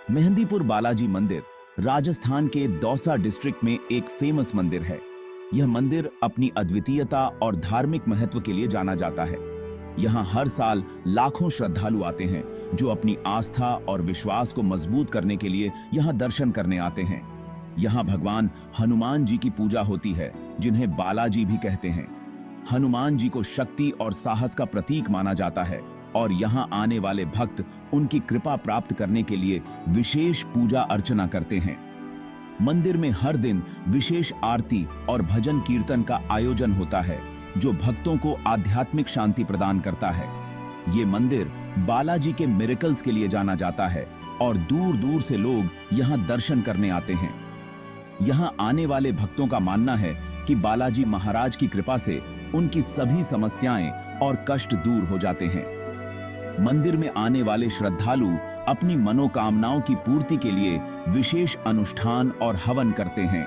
मेहंदीपुर बालाजी मंदिर राजस्थान के दौसा डिस्ट्रिक्ट में एक फेमस मंदिर है। यह मंदिर अपनी अद्वितीयता और धार्मिक महत्व के लिए जाना जाता है। यहाँ हर साल लाखों श्रद्धालु आते हैं जो अपनी आस्था और विश्वास को मजबूत करने के लिए यहाँ दर्शन करने आते हैं। यहाँ भगवान हनुमान जी की पूजा होती है, जिन्हें बालाजी भी कहते हैं। हनुमान जी को शक्ति और साहस का प्रतीक माना जाता है और यहाँ आने वाले भक्त उनकी कृपा प्राप्त करने के लिए विशेष पूजा अर्चना करते हैं। मंदिर में हर दिन विशेष आरती और भजन कीर्तन का आयोजन होता है, जो भक्तों को आध्यात्मिक शांति प्रदान करता है। ये मंदिर बालाजी के मिरेकल्स के लिए जाना जाता है और दूर दूर से लोग यहाँ दर्शन करने आते हैं। यहाँ आने वाले भक्तों का मानना है कि बालाजी महाराज की कृपा से उनकी सभी समस्याएं और कष्ट दूर हो जाते हैं। मंदिर में आने वाले श्रद्धालु अपनी मनोकामनाओं की पूर्ति के लिए विशेष अनुष्ठान और हवन करते हैं।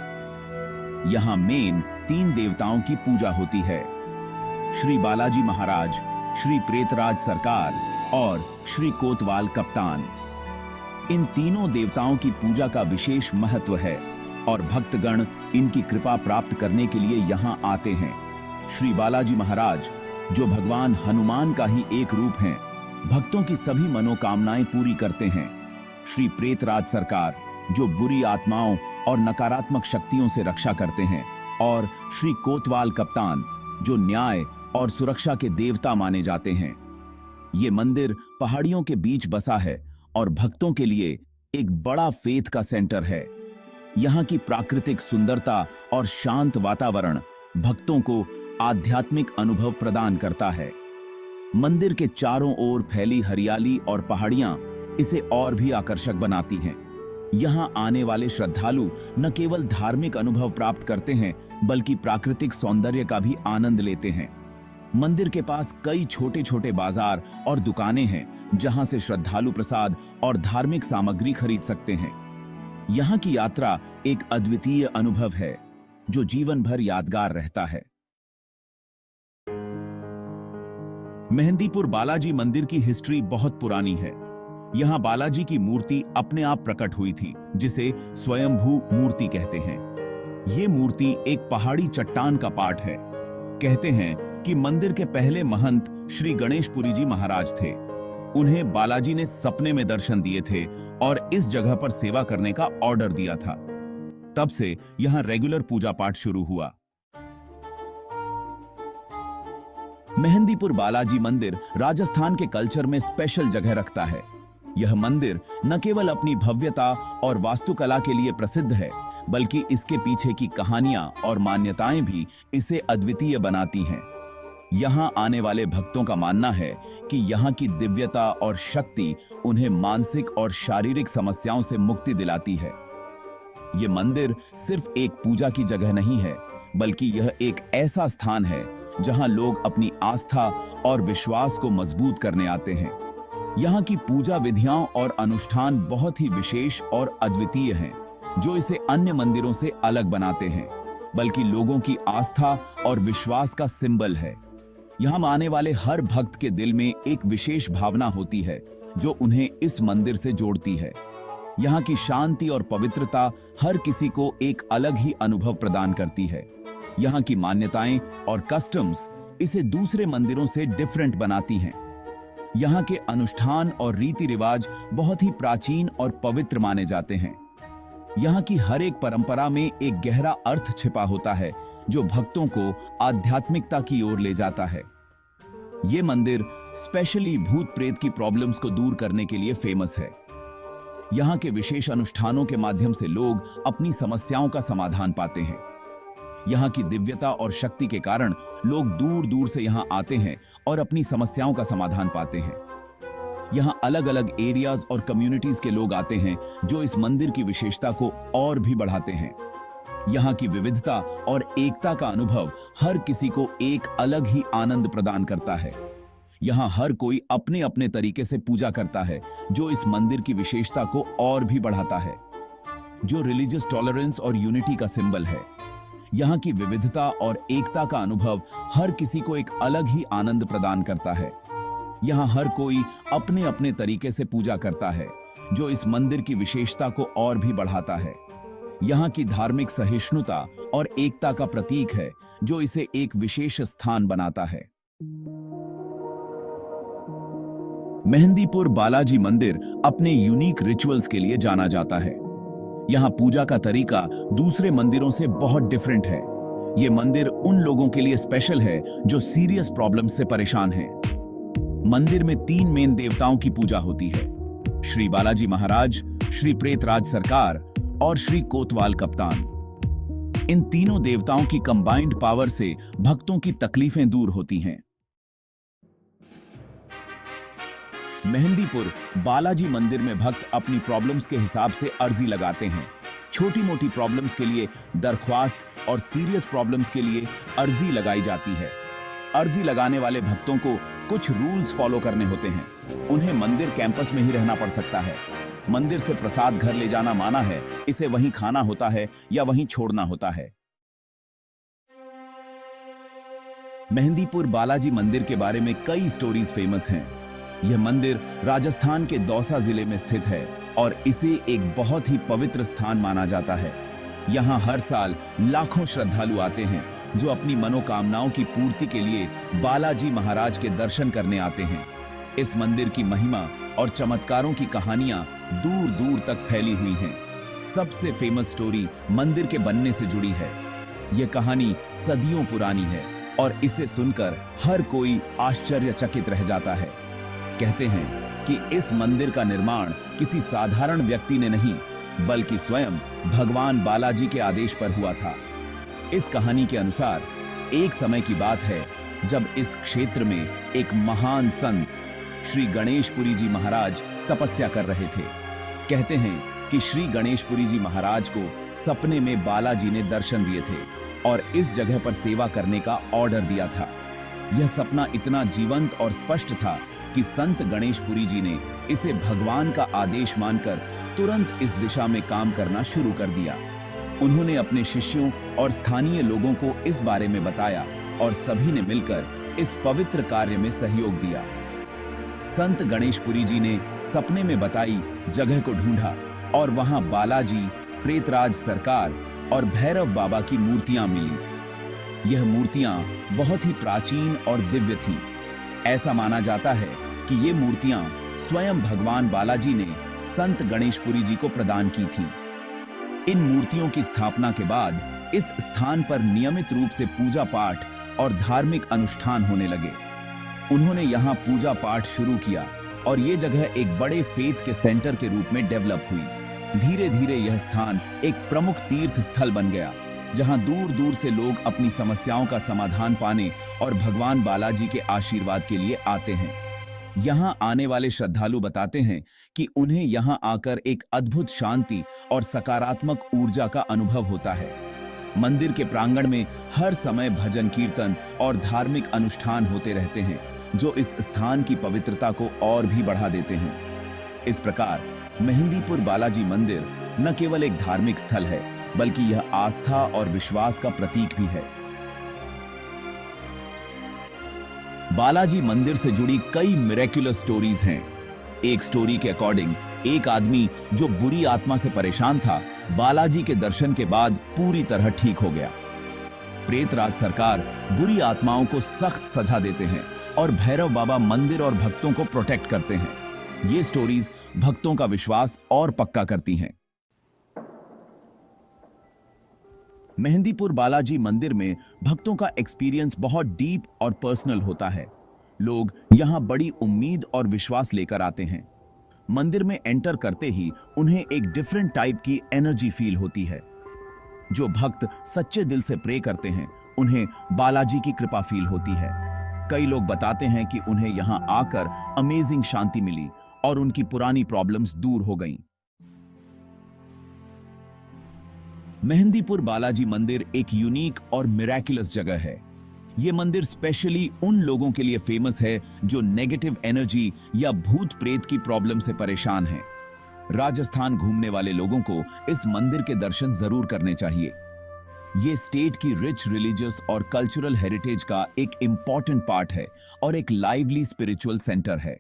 यहाँ मेन 3 देवताओं की पूजा होती है: श्री बालाजी महाराज, श्री प्रेतराज सरकार और श्री कोतवाल कप्तान। इन तीनों देवताओं की पूजा का विशेष महत्व है और भक्तगण इनकी कृपा प्राप्त करने के लिए यहाँ आते हैं। श्री बालाजी महाराज, जो भगवान हनुमान का ही एक रूप हैं, भक्तों की सभी मनोकामनाएं पूरी करते हैं। श्री प्रेतराज सरकार, जो बुरी आत्माओं और नकारात्मक शक्तियों से रक्षा करते हैं, और श्री कोतवाल कप्तान, जो न्याय और सुरक्षा के देवता माने जाते हैं। ये मंदिर पहाड़ियों के बीच बसा है और भक्तों के लिए एक बड़ा फेथ का सेंटर है। यहाँ की प्राकृतिक सुंदरता और शांत वातावरण भक्तों को आध्यात्मिक अनुभव प्रदान करता है। मंदिर के चारों ओर फैली हरियाली और पहाड़ियां इसे और भी आकर्षक बनाती हैं। यहाँ आने वाले श्रद्धालु न केवल धार्मिक अनुभव प्राप्त करते हैं, बल्कि प्राकृतिक सौंदर्य का भी आनंद लेते हैं। मंदिर के पास कई छोटे छोटे बाजार और दुकानें हैं, जहां से श्रद्धालु प्रसाद और धार्मिक सामग्री खरीद सकते हैं। यहाँ की यात्रा एक अद्वितीय अनुभव है, जो जीवन भर यादगार रहता है। मेहंदीपुर बालाजी मंदिर की हिस्ट्री बहुत पुरानी है। यहाँ बालाजी की मूर्ति अपने आप प्रकट हुई थी, जिसे स्वयंभू मूर्ति कहते हैं। ये मूर्ति एक पहाड़ी चट्टान का पार्ट है। कहते हैं कि मंदिर के पहले महंत श्री गणेशपुरी जी महाराज थे। उन्हें बालाजी ने सपने में दर्शन दिए थे और इस जगह पर सेवा करने का ऑर्डर दिया था। तब से यहाँ रेगुलर पूजा पाठ शुरू हुआ। मेहंदीपुर बालाजी मंदिर राजस्थान के कल्चर में स्पेशल जगह रखता है। यह मंदिर न केवल अपनी भव्यता और वास्तुकला के लिए प्रसिद्ध है, बल्कि इसके पीछे की कहानियां और मान्यताएं भी इसे अद्वितीय बनाती हैं। यहाँ आने वाले भक्तों का मानना है कि यहाँ की दिव्यता और शक्ति उन्हें मानसिक और शारीरिक समस्याओं से मुक्ति दिलाती है। ये मंदिर सिर्फ एक पूजा की जगह नहीं है, बल्कि यह एक ऐसा स्थान है जहां लोग अपनी आस्था और विश्वास को मजबूत करने आते हैं। यहाँ की पूजा विधियां और अनुष्ठान बहुत ही विशेष और अद्वितीय हैं, जो इसे अन्य मंदिरों से अलग बनाते हैं, बल्कि लोगों की आस्था और विश्वास का सिंबल है। यहाँ आने वाले हर भक्त के दिल में एक विशेष भावना होती है, जो उन्हें इस मंदिर से जोड़ती है। यहाँ की शांति और पवित्रता हर किसी को एक अलग ही अनुभव प्रदान करती है। यहाँ की मान्यताएं और कस्टम्स इसे दूसरे मंदिरों से डिफरेंट बनाती हैं। यहाँ के अनुष्ठान और रीति रिवाज बहुत ही प्राचीन और पवित्र माने जाते हैं। यहाँ की हर एक परंपरा में एक गहरा अर्थ छिपा होता है, जो भक्तों को आध्यात्मिकता की ओर ले जाता है। ये मंदिर स्पेशली भूत प्रेत की प्रॉब्लम्स को दूर करने के लिए फेमस है। यहाँ के विशेष अनुष्ठानों के माध्यम से लोग अपनी समस्याओं का समाधान पाते हैं। यहाँ की दिव्यता और शक्ति के कारण लोग दूर दूर से यहाँ आते हैं और अपनी समस्याओं का समाधान पाते हैं। यहाँ अलग अलग एरियाज और कम्युनिटीज के लोग आते हैं, जो इस मंदिर की विशेषता को और भी बढ़ाते हैं। यहाँ की विविधता और एकता का अनुभव हर किसी को एक अलग ही आनंद प्रदान करता है। यहाँ हर कोई अपने अपने तरीके से पूजा करता है, जो इस मंदिर की विशेषता को और भी बढ़ाता है, जो रिलीजियस टॉलरेंस और यूनिटी का सिंबल है। यहाँ की विविधता और एकता का अनुभव हर किसी को एक अलग ही आनंद प्रदान करता है। यहाँ हर कोई अपने अपने तरीके से पूजा करता है, जो इस मंदिर की विशेषता को और भी बढ़ाता है। यहाँ की धार्मिक सहिष्णुता और एकता का प्रतीक है, जो इसे एक विशेष स्थान बनाता है। मेहंदीपुर बालाजी मंदिर अपने यूनिक रिचुअल्स के लिए जाना जाता है। यहाँ पूजा का तरीका दूसरे मंदिरों से बहुत डिफरेंट है। ये मंदिर उन लोगों के लिए स्पेशल है जो सीरियस प्रॉब्लम से परेशान हैं। मंदिर में 3 मेन देवताओं की पूजा होती है: श्री बालाजी महाराज, श्री प्रेतराज सरकार और श्री कोतवाल कप्तान। इन तीनों देवताओं की कंबाइंड पावर से भक्तों की तकलीफें दूर होती हैं। मेहंदीपुर बालाजी मंदिर में भक्त अपनी प्रॉब्लम्स के हिसाब से अर्जी लगाते हैं। छोटी मोटी प्रॉब्लम्स के लिए दरख्वास्त और सीरियस प्रॉब्लम्स के लिए अर्जी लगाई जाती है। अर्जी लगाने वाले भक्तों को कुछ रूल्स फॉलो करने होते हैं। उन्हें मंदिर कैंपस में ही रहना पड़ सकता है। मंदिर से प्रसाद घर ले जाना माना है, इसे वहीं खाना होता है या वहीं छोड़ना होता है। मेहंदीपुर बालाजी मंदिर के बारे में कई स्टोरीज फेमस हैं। यह मंदिर राजस्थान के दौसा जिले में स्थित है और इसे एक बहुत ही पवित्र स्थान माना जाता है। यहाँ हर साल लाखों श्रद्धालु आते हैं जो अपनी मनोकामनाओं की पूर्ति के लिए बालाजी महाराज के दर्शन करने आते हैं। इस मंदिर की महिमा और चमत्कारों की कहानियां दूर दूर तक फैली हुई हैं। सबसे फेमस स्टोरी मंदिर के बनने से जुड़ी है। यह कहानी सदियों पुरानी है और इसे सुनकर हर कोई आश्चर्यचकित रह जाता है। कहते हैं कि इस मंदिर का निर्माण किसी साधारण व्यक्ति ने नहीं, बल्कि स्वयं भगवान बालाजी के आदेश पर हुआ था। इस कहानी के अनुसार एक समय की बात है जब इस क्षेत्र में एक महान संत श्री गणेशपुरी जी महाराज तपस्या कर रहे थे। कहते हैं कि श्री गणेशपुरी जी महाराज को सपने में बालाजी ने दर्शन दिए थे और इस जगह पर सेवा करने का ऑर्डर दिया था। यह सपना इतना जीवंत और स्पष्ट था कि संत गणेशपुरी जी ने इसे भगवान का आदेश मानकर तुरंत इस दिशा में काम करना शुरू कर दिया। उन्होंने अपने शिष्यों और स्थानीय लोगों को इस बारे में बताया और सभी ने मिलकर इस पवित्र कार्य में सहयोग दिया। संत गणेशपुरी जी ने सपने में बताई जगह को ढूंढा और वहां बालाजी, प्रेतराज सरकार और भैरव बाबा की मूर्तियां मिली। यह मूर्तियां बहुत ही प्राचीन और दिव्य थीं। ऐसा माना जाता है कि ये मूर्तियां स्वयं भगवान बालाजी ने संत गणेशपुरी जी को प्रदान की थीं। इन मूर्तियों की स्थापना के बाद इस स्थान पर नियमित रूप से पूजा पाठ और धार्मिक अनुष्ठान होने लगे। उन्होंने यहाँ पूजा पाठ शुरू किया और ये जगह एक बड़े फेथ के सेंटर के रूप में डेवलप हुई। धीरे धीरे यह स्थान एक प्रमुख तीर्थ स्थल बन गया, जहां दूर दूर से लोग अपनी समस्याओं का समाधान पाने और भगवान बालाजी के आशीर्वाद के लिए आते हैं। यहाँ आने वाले श्रद्धालु बताते हैं कि उन्हें यहाँ आकर एक अद्भुत शांति और सकारात्मक ऊर्जा का अनुभव होता है। मंदिर के प्रांगण में हर समय भजन कीर्तन और धार्मिक अनुष्ठान होते रहते हैं, जो इस स्थान की पवित्रता को और भी बढ़ा देते हैं। इस प्रकार मेहंदीपुर बालाजी मंदिर न केवल एक धार्मिक स्थल है, बल्कि यह आस्था और विश्वास का प्रतीक भी है। बालाजी मंदिर से जुड़ी कई मिरेक्युलस स्टोरीज हैं। एक स्टोरी के अकॉर्डिंग एक आदमी जो बुरी आत्मा से परेशान था, बालाजी के दर्शन के बाद पूरी तरह ठीक हो गया। प्रेतराज सरकार बुरी आत्माओं को सख्त सजा देते हैं और भैरव बाबा मंदिर और भक्तों को प्रोटेक्ट करते हैं। ये स्टोरीज भक्तों का विश्वास और पक्का करती हैं। मेहंदीपुर बालाजी मंदिर में भक्तों का एक्सपीरियंस बहुत डीप और पर्सनल होता है। लोग यहां बड़ी उम्मीद और विश्वास लेकर आते हैं। मंदिर में एंटर करते ही उन्हें एक डिफरेंट टाइप की एनर्जी फील होती है। जो भक्त सच्चे दिल से प्रे करते हैं, उन्हें बालाजी की कृपा फील होती है। कई लोग बताते हैं कि उन्हें यहां आकर अमेजिंग शांति मिली और उनकी पुरानी प्रॉब्लम्स दूर हो गईं। मेहंदीपुर बालाजी मंदिर एक यूनिक और मिरेक्युलस जगह है। ये मंदिर स्पेशली उन लोगों के लिए फेमस है जो नेगेटिव एनर्जी या भूत प्रेत की प्रॉब्लम से परेशान हैं। राजस्थान घूमने वाले लोगों को इस मंदिर के दर्शन जरूर करने चाहिए। ये स्टेट की रिच रिलीजियस और कल्चरल हेरिटेज का एक इंपॉर्टेंट पार्ट है और एक लाइवली स्पिरिचुअल सेंटर है।